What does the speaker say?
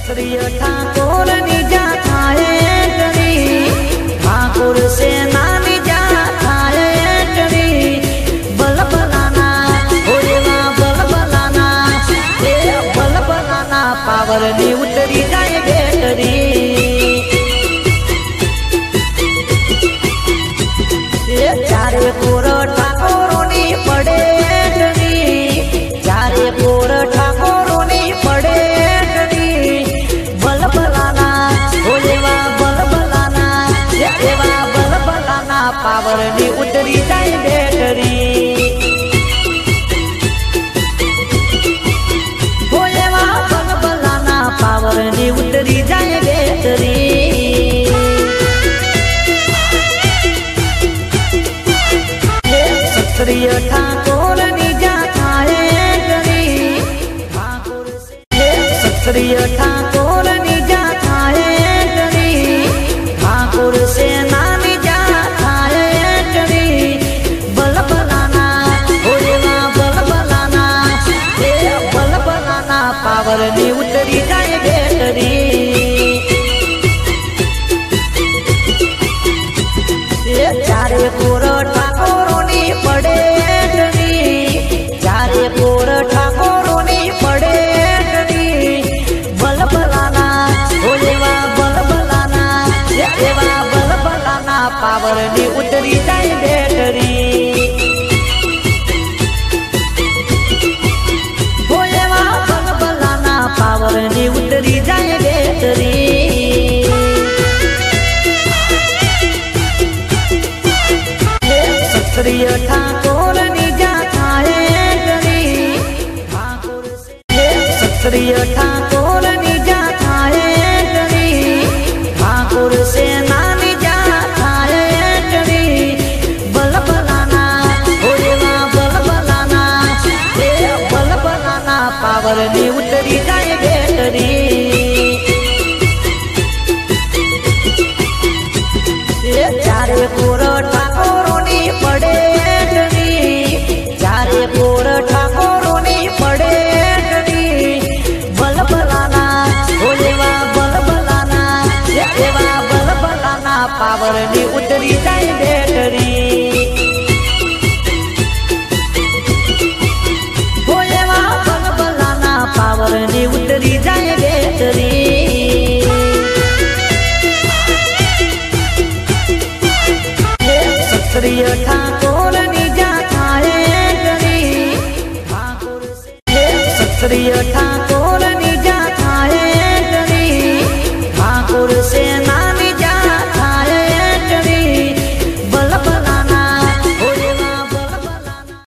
क्षत्रिय ठाकुर निजा थाए टरी, ठाकुर सेना निजा थाए टरी। बल बलाना होएवा बल बलाना, ए बल बलाना पावर नी उतरी जाए बेटरी। चारे पूर ठाकुरों नी पड़े टरी, चारे पूर ठाकुरों नी पड़े टरी। बल बलाना होएवा बल बलाना, एवा बल बलाना पावर नी उतरी जाए बेटरी। होएवा बल बलाना पावर नी उतरी जाए बेटरी। क्षत्रिय ठाकुर निजा थाए टरी, ठाकुर से क्षत्रिय ठाकुर निजा थाए टरी, ठाकुर सेना निजा थाए टरी। बल बलाना होएवा बल बलाना, ए बल बलाना पावर नी उतरी जाए बेटरी। चारे पूर ठाकुरों नी पड़े टरी, चारे पूर ठाकुरों नी पड़े टरी। बल बलाना होएवा बल बलाना, एवा बल बलाना पावर नी उतरी जाए बेटरी। होएवा बल बलाना पावर नी उतरी जाए बेटरी। क्षत्रिय ठाकुर निजा थाए टरी, ठाकुर से क्षत्रिय ठाकुर निजा थाए टरी, ठाकुर सेना निजा थाए टरी। बल बलाना होएवा बल बलाना, ए बल बलाना पावर नी उतरी जाए बेटरी। चारे पूर ठाकुरों नी पड़े टरी, चारे पूर ठाकुरों नी पड़े टरी। बल बलाना होएवा बल बलाना, एवा बल बलाना पावर नी उतरी जाए बेटरी।